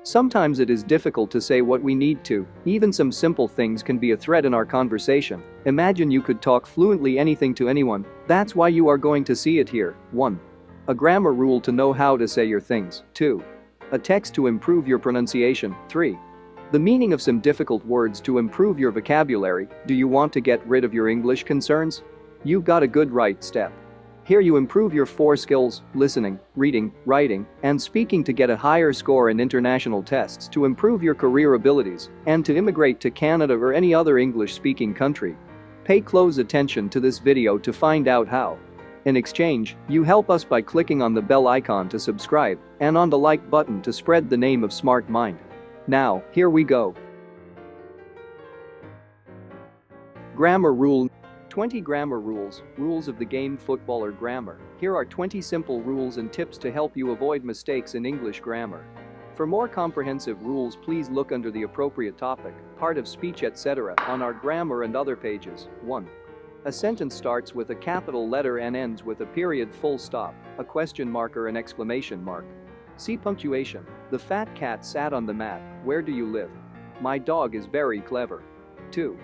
Sometimes it is difficult to say what we need to, even some simple things can be a threat in our conversation. Imagine you could talk fluently anything to anyone, that's why you are going to see it here. 1. A grammar rule to know how to say your things. 2. A text to improve your pronunciation. 3. The meaning of some difficult words to improve your vocabulary. Do you want to get rid of your English concerns? You've got a good right step. Here you improve your 4 skills: listening, reading, writing, and speaking to get a higher score in international tests, to improve your career abilities, and to immigrate to Canada or any other English-speaking country. Pay close attention to this video to find out how. In exchange, you help us by clicking on the bell icon to subscribe and on the like button to spread the name of Smart Mind. Now, here we go. Grammar rule 20 grammar rules, rules of the game football or grammar. Here are 20 simple rules and tips to help you avoid mistakes in English grammar. For more comprehensive rules, please look under the appropriate topic, part of speech, etc. on our grammar and other pages. 1. A sentence starts with a capital letter and ends with a period, full stop, a question mark or an exclamation mark. See punctuation. The fat cat sat on the mat. Where do you live? My dog is very clever. 2.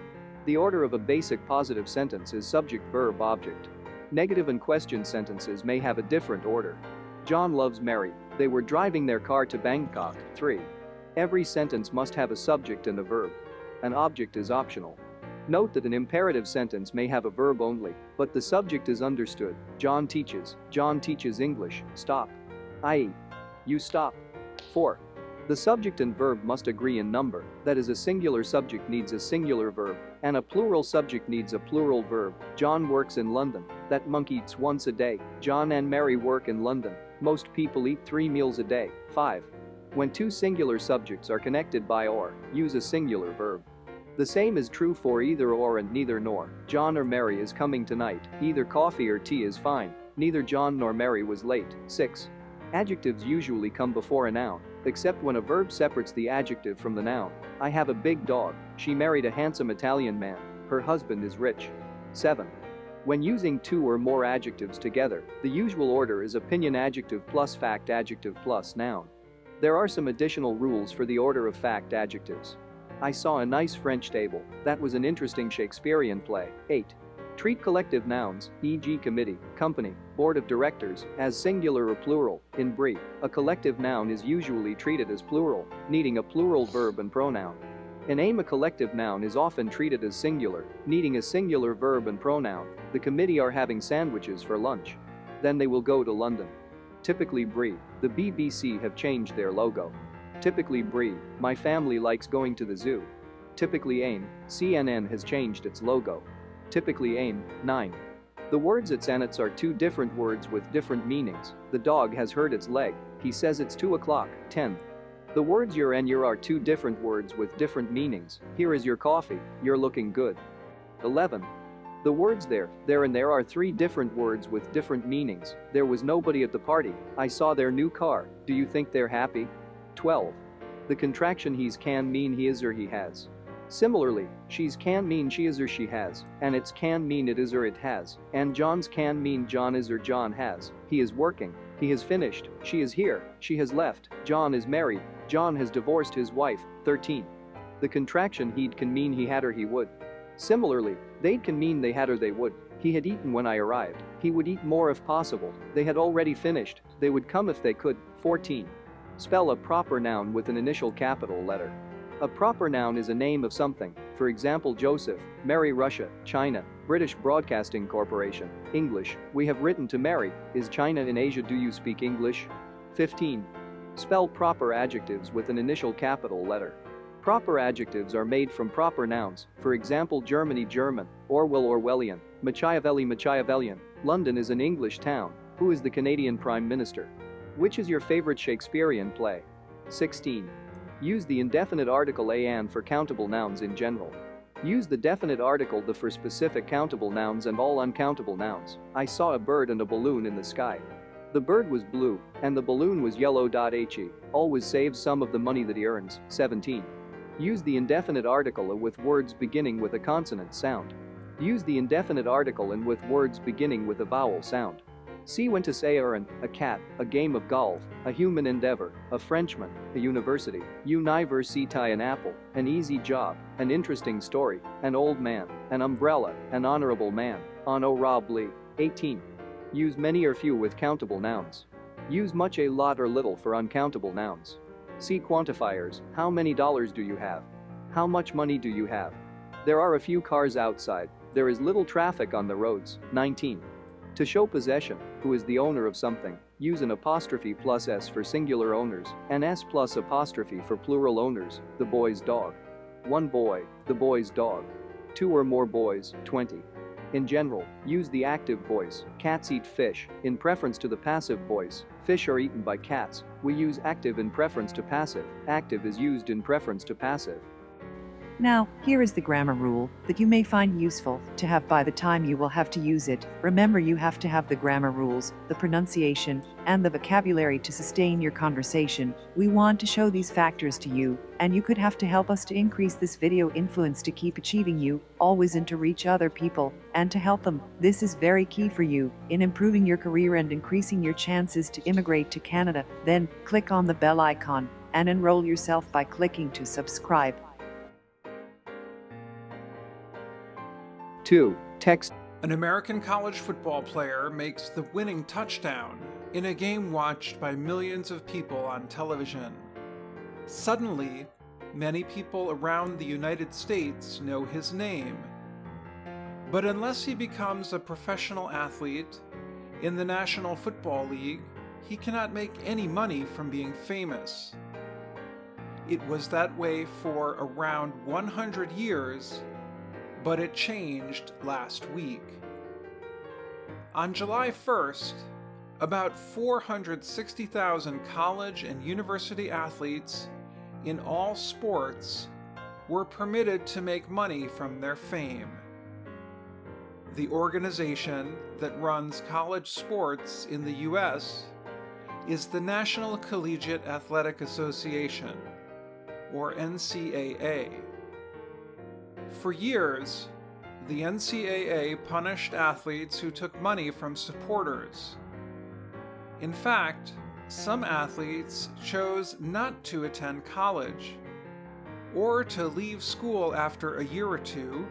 The order of a basic positive sentence is subject, verb, object. Negative and question sentences may have a different order. John loves Mary. They were driving their car to Bangkok. 3. Every sentence must have a subject and a verb. An object is optional. Note that an imperative sentence may have a verb only, but the subject is understood. John teaches English. Stop. I.e., you stop. 4. The subject and verb must agree in number, that is, a singular subject needs a singular verb, and a plural subject needs a plural verb. John works in London. That monk eats once a day. John and Mary work in London. Most people eat 3 meals a day. 5. When 2 singular subjects are connected by or, use a singular verb. The same is true for either or and neither nor. John or Mary is coming tonight. Either coffee or tea is fine. Neither John nor Mary was late. 6. Adjectives usually come before a noun, except when a verb separates the adjective from the noun. I have a big dog. She married a handsome Italian man. Her husband is rich. 7. When using 2 or more adjectives together, the usual order is opinion adjective plus fact adjective plus noun. There are some additional rules for the order of fact adjectives. I saw a nice French table. That was an interesting Shakespearean play. 8. Treat collective nouns, e.g. committee, company, board of directors, as singular or plural. In brief, a collective noun is usually treated as plural, needing a plural verb and pronoun. In aim, a collective noun is often treated as singular, needing a singular verb and pronoun. The committee are having sandwiches for lunch. Then they will go to London. Typically Brie, the BBC have changed their logo. Typically Brie, my family likes going to the zoo. Typically AIM, CNN has changed its logo. Typically AIM. 9. The words its and its are 2 different words with different meanings. The dog has hurt its leg. He says it's 2 o'clock. 10. The words your and your are 2 different words with different meanings. Here is your coffee. You're looking good. 11. The words there and there are 3 different words with different meanings. There was nobody at the party. I saw their new car. Do you think they're happy? 12. The contraction he's can mean he is or he has. Similarly, she's can mean she is or she has, and its can mean it is or it has, and John's can mean John is or John has. He is working. He has finished. She is here. She has left. John is married. John has divorced his wife. 13. The contraction he'd can mean he had or he would. Similarly, they'd can mean they had or they would. He had eaten when I arrived. He would eat more if possible. They had already finished. They would come if they could. 14. Spell a proper noun with an initial capital letter. A proper noun is a name of something, for example Joseph, Mary, Russia, China, British Broadcasting Corporation, English, we have written to Mary, is China in Asia, do you speak English? 15. Spell proper adjectives with an initial capital letter. Proper adjectives are made from proper nouns, for example Germany, German, Orwell, Orwellian, Machiavelli, Machiavellian. London is an English town. Who is the Canadian Prime Minister? Which is your favorite Shakespearean play? 16. Use the indefinite article "an" for countable nouns in general. Use the definite article "the" for specific countable nouns and all uncountable nouns. I saw a bird and a balloon in the sky. The bird was blue, and the balloon was yellow. He always saves some of the money that he earns. 17. Use the indefinite article "a" with words beginning with a consonant sound. Use the indefinite article "and" with words beginning with a vowel sound. See when to say urn, a cat, a game of golf, a human endeavor, a Frenchman, a university, university, an apple, an easy job, an interesting story, an old man, an umbrella, an honorable man, honorably. 18. Use many or few with countable nouns. Use much, a lot, or little for uncountable nouns. See quantifiers. How many dollars do you have? How much money do you have? There are a few cars outside. There is little traffic on the roads. 19. To show possession, who is the owner of something, use an apostrophe plus s for singular owners, and s plus apostrophe for plural owners, the boy's dog. One boy, the boy's dog. Two or more boys, 20. In general, use the active voice, cats eat fish, in preference to the passive voice, fish are eaten by cats. We use active in preference to passive, active is used in preference to passive. Now, here is the grammar rule that you may find useful to have by the time you will have to use it. Remember, you have to have the grammar rules, the pronunciation, and the vocabulary to sustain your conversation. We want to show these factors to you, and you could have to help us to increase this video influence to keep achieving you, always, and to reach other people, and to help them. This is very key for you in improving your career and increasing your chances to immigrate to Canada. Then, click on the bell icon and enroll yourself by clicking to subscribe. 2. Text. An American college football player makes the winning touchdown in a game watched by millions of people on television. Suddenly, many people around the United States know his name. But unless he becomes a professional athlete in the National Football League, he cannot make any money from being famous. It was that way for around 100 years, but it changed last week. On July 1st, about 460,000 college and university athletes in all sports were permitted to make money from their fame. The organization that runs college sports in the U.S. is the National Collegiate Athletic Association, or NCAA. For years, the NCAA punished athletes who took money from supporters. In fact, some athletes chose not to attend college or to leave school after a year or two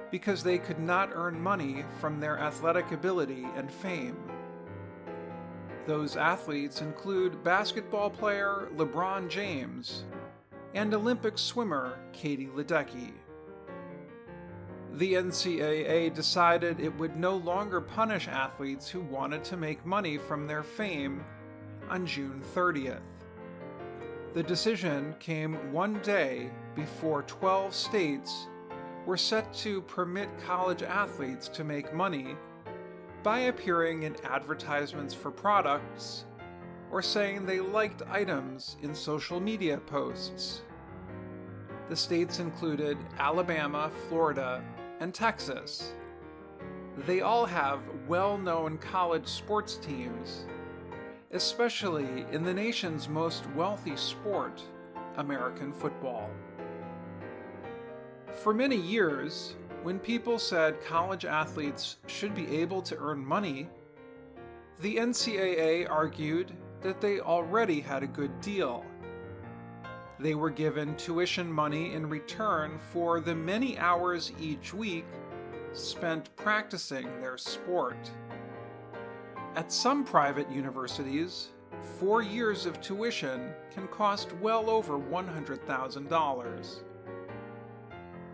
because they could not earn money from their athletic ability and fame. Those athletes include basketball player LeBron James and Olympic swimmer Katie Ledecky. The NCAA decided it would no longer punish athletes who wanted to make money from their fame on June 30th. The decision came one day before 12 states were set to permit college athletes to make money by appearing in advertisements for products or saying they liked items in social media posts. The states included Alabama, Florida, and Texas. They all have well-known college sports teams, especially in the nation's most wealthy sport, American football. For many years, when people said college athletes should be able to earn money, the NCAA argued that they already had a good deal. They were given tuition money in return for the many hours each week spent practicing their sport. At some private universities, 4 years of tuition can cost well over $100,000.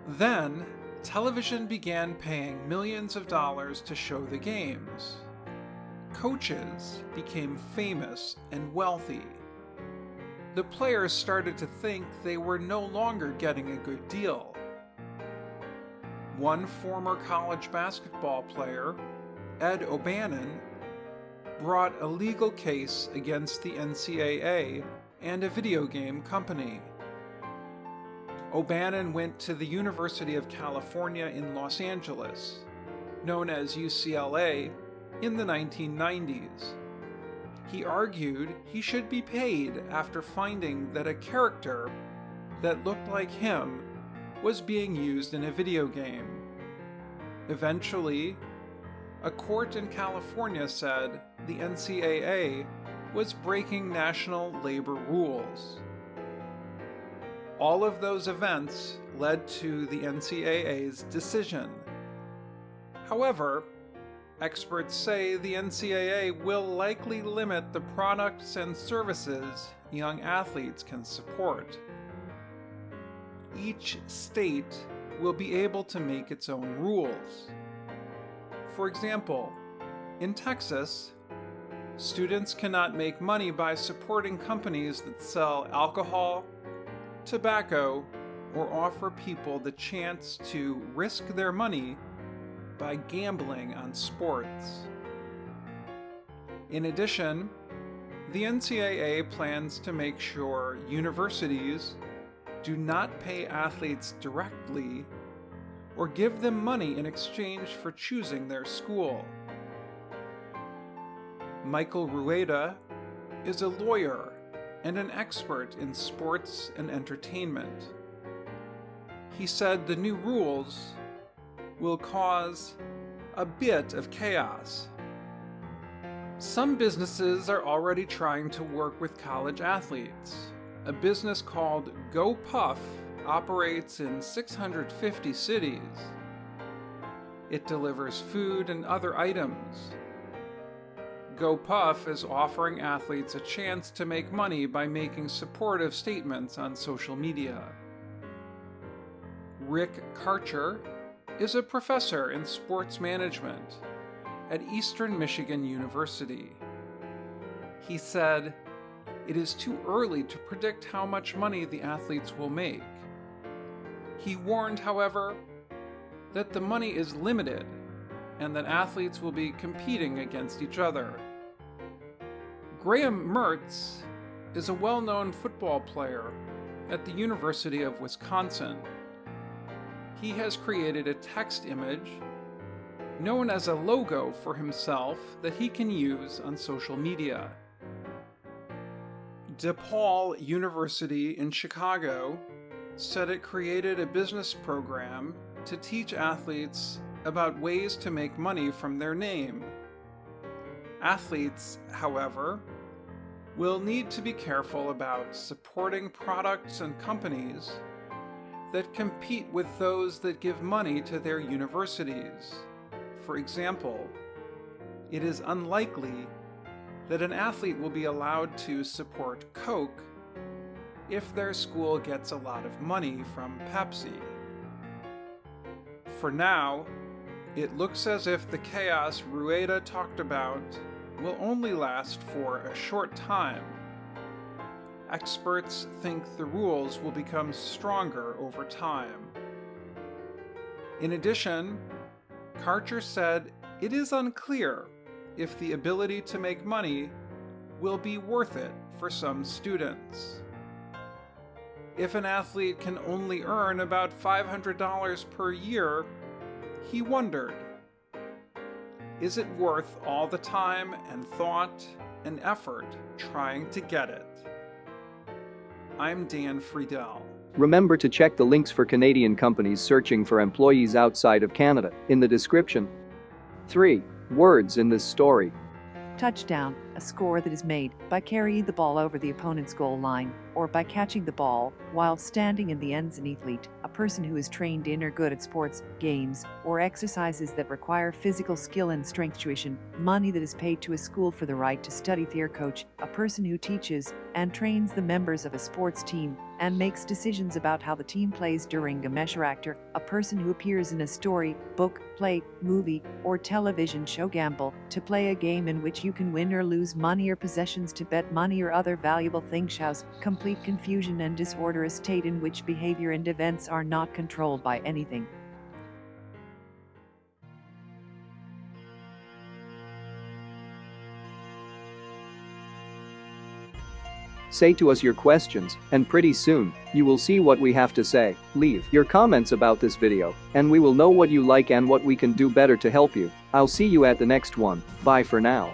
Then, television began paying millions of dollars to show the games. Coaches became famous and wealthy. The players started to think they were no longer getting a good deal. One former college basketball player, Ed O'Bannon, brought a legal case against the NCAA and a video game company. O'Bannon went to the University of California in Los Angeles, known as UCLA, in the 1990s. He argued he should be paid after finding that a character that looked like him was being used in a video game. Eventually, a court in California said the NCAA was breaking national labor rules. All of those events led to the NCAA's decision. However, experts say the NCAA will likely limit the products and services young athletes can support. Each state will be able to make its own rules. For example, in Texas, students cannot make money by supporting companies that sell alcohol, tobacco, or offer people the chance to risk their money by gambling on sports. In addition, the NCAA plans to make sure universities do not pay athletes directly or give them money in exchange for choosing their school. Michael Rueda is a lawyer and an expert in sports and entertainment. He said the new rules will cause a bit of chaos. Some businesses are already trying to work with college athletes. A business called Go Puff operates in 650 cities. It delivers food and other items. Go Puff is offering athletes a chance to make money by making supportive statements on social media. Rick Karcher is a professor in sports management at Eastern Michigan University. He said, "It is too early to predict how much money the athletes will make." He warned, however, that the money is limited and that athletes will be competing against each other. Graham Mertz is a well-known football player at the University of Wisconsin. He has created a text image known as a logo for himself that he can use on social media. DePaul University in Chicago said it created a business program to teach athletes about ways to make money from their name. Athletes, however, will need to be careful about supporting products and companies that compete with those that give money to their universities. For example, it is unlikely that an athlete will be allowed to support Coke if their school gets a lot of money from Pepsi. For now, it looks as if the chaos Rueda talked about will only last for a short time. Experts think the rules will become stronger over time. In addition, Karcher said it is unclear if the ability to make money will be worth it for some students. If an athlete can only earn about $500 per year, he wondered, is it worth all the time and thought and effort trying to get it? I'm Dan Friedel. Remember to check the links for Canadian companies searching for employees outside of Canada in the description. 3 words in this story. Touchdown, a score that is made by carrying the ball over the opponent's goal line, or by catching the ball while standing in the end zone. Athlete, a person who is trained in or good at sports, games, or exercises that require physical skill and strength. Tuition, money that is paid to a school for the right to study. Theater coach, a person who teaches and trains the members of a sports team and makes decisions about how the team plays during a measure. Actor, a person who appears in a story, book, play, movie, or television show. Gamble, to play a game in which you can win or lose money or possessions, to bet money or other valuable things. Shows, complete confusion and disorder, a state in which behavior and events are not controlled by anything. Say to us your questions, and pretty soon, you will see what we have to say. Leave your comments about this video, and we will know what you like and what we can do better to help you. I'll see you at the next one. Bye for now.